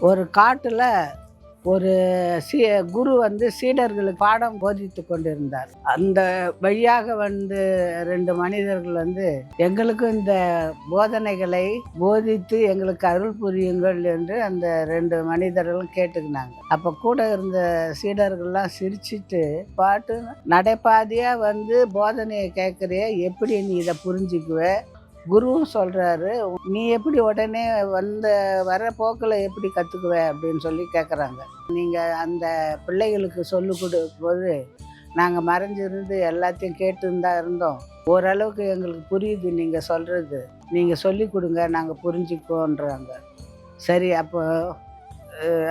ஒரு காட்டில் ஒரு குரு வந்து சீடர்களுக்கு பாடம் போதித்து கொண்டிருந்தார். அந்த வழியாக வந்து 2 மனிதர்கள் வந்து எங்களுக்கு இந்த போதனைகளை போதித்து எங்களுக்கு அருள் புரியுங்கள் என்று அந்த 2 மனிதர்களும் கேட்டுக்கினாங்க. அப்போ கூட இருந்த சீடர்கள்லாம் சிரிச்சிட்டு, பாட்டு நடைபாதையா வந்து போதனையை கேட்குறிய, எப்படி நீ இதை புரிஞ்சுக்குவ? குருவும் சொல்கிறாரு, நீ எப்படி உடனே வர போக்கில் எப்படி கற்றுக்குவ அப்படின்னு சொல்லி கேட்குறாங்க. நீங்கள் அந்த பிள்ளைகளுக்கு சொல்லிக் கொடுக்கும்போது நாங்கள் மறைஞ்சிருந்து எல்லாத்தையும் கேட்டுன்னு தான் இருந்தோம். ஓரளவுக்கு எங்களுக்கு புரியுது நீங்கள் சொல்கிறது, நீங்கள் சொல்லி கொடுங்க, நாங்கள் புரிஞ்சுக்கோன்றாங்க. சரி, அப்போ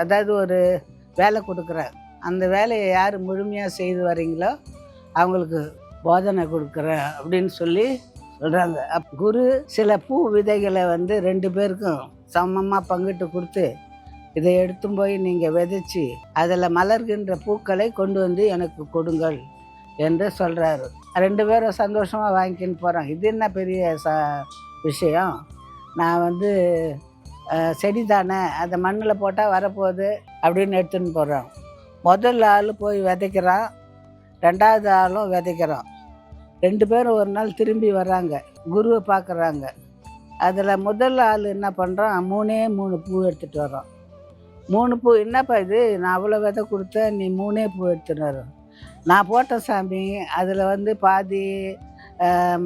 அதாவது ஒரு வேலை கொடுக்குறேன், அந்த வேலையை யார் முழுமையாக செய்து வரீங்களோ அவங்களுக்கு போதனை கொடுக்குறேன் அப்படின்னு சொல்லி சொல்கிறாங்க. குரு சில பூ விதைகளை வந்து 2 பேருக்கும் சமமாக பங்கிட்டு கொடுத்து, இதை எடுத்தும் போய் நீங்கள் விதைச்சி அதில் மலர்கின்ற பூக்களை கொண்டு வந்து எனக்கு கொடுங்கள் என்று சொல்கிறாரு. 2 பேரும் சந்தோஷமாக வாங்கிக்கின்னு போகிறாங்க. இது என்ன பெரிய விஷயம், நான் வந்து செடி தானே, அதை மண்ணில் போட்டால் வரப்போகுது அப்படின்னு எடுத்துன்னு போகிறான். முதல் ஆள் போய் விதைக்கிறான், 2வது ஆளும் விதைக்கிறான். 2 பேரும் ஒரு நாள் திரும்பி வர்றாங்க, குருவை பார்க்குறாங்க. அதில் முதல் ஆள் என்ன பண்ணுறான், 3 பூ எடுத்துகிட்டு வரோம். 3 பூ, என்னப்பா இது, நான் அவ்வளோ விதை கொடுத்தேன், நீ 3 பூ எடுத்துன்னு வரோம். நான் போட்ட சாமி, அதில் வந்து பாதி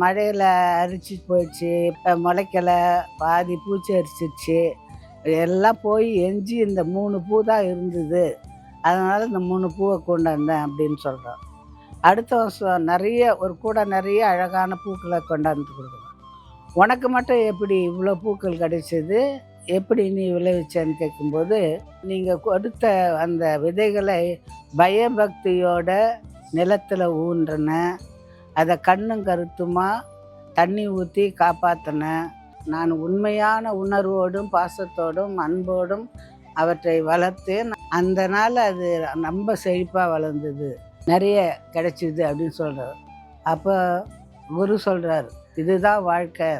மழையில் அரிச்சு போயிடுச்சு, முளைக்கலை, பாதி பூச்சி அரிச்சிடுச்சு, எல்லாம் போய் எஞ்சி இந்த 3 பூ தான் இருந்தது, அதனால் இந்த 3 பூவை கொண்டு வந்தேன் அப்படின்னு சொல்கிறான். அடுத்த வருஷம் ஒரு கூட நிறைய அழகான பூக்களை கொண்டாந்து கொடுக்குறோம். உனக்கு மட்டும் எப்படி இவ்வளோ பூக்கள் கிடைச்சது, எப்படி நீ விளைவிச்சேன்னு கேட்கும்போது, நீங்கள் கொடுத்த அந்த விதைகளை பயபக்தியோட நிலத்தில் ஊன்றினேன், அதை கண்ணும் கருத்துமா தண்ணி ஊற்றி காப்பாற்றினேன். நான் உண்மையான உணர்வோடும் பாசத்தோடும் அன்போடும் அவற்றை வளர்த்தேன், அந்த நாள் அது ரொம்ப செழிப்பாக வளர்ந்தது, நிறைய கிடைச்சிது அப்படின்னு சொல்கிறார். அப்போ குரு சொல்கிறார், இதுதான் வாழ்க்கை,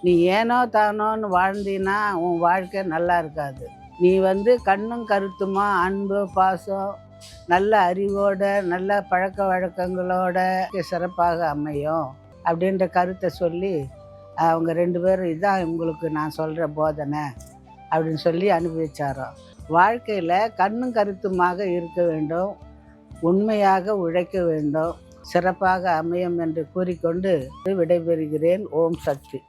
நீ ஏனோ தானோன்னு வாழ்ந்தீன்னா உன் வாழ்க்கை நல்லா இருக்காது. நீ வந்து கண்ணும் கருத்துமா அன்பு பாசம் நல்ல அறிவோட நல்ல பழக்க வழக்கங்களோட சிறப்பாக அமையும் அப்படின்ற கருத்தை சொல்லி அவங்க 2 பேரும் இதான் உங்களுக்கு நான் சொல்கிற போதனை அப்படின்னு சொல்லி அனுபவிச்சாரோம். வாழ்க்கையில் கண்ணும் கருத்துமாக இருக்க வேண்டும், உண்மையாக உழைக்க வேண்டும், சிறப்பாக அமையும் என்று கூறிக்கொண்டு விடைபெறுகிறேன். ஓம் சக்தி.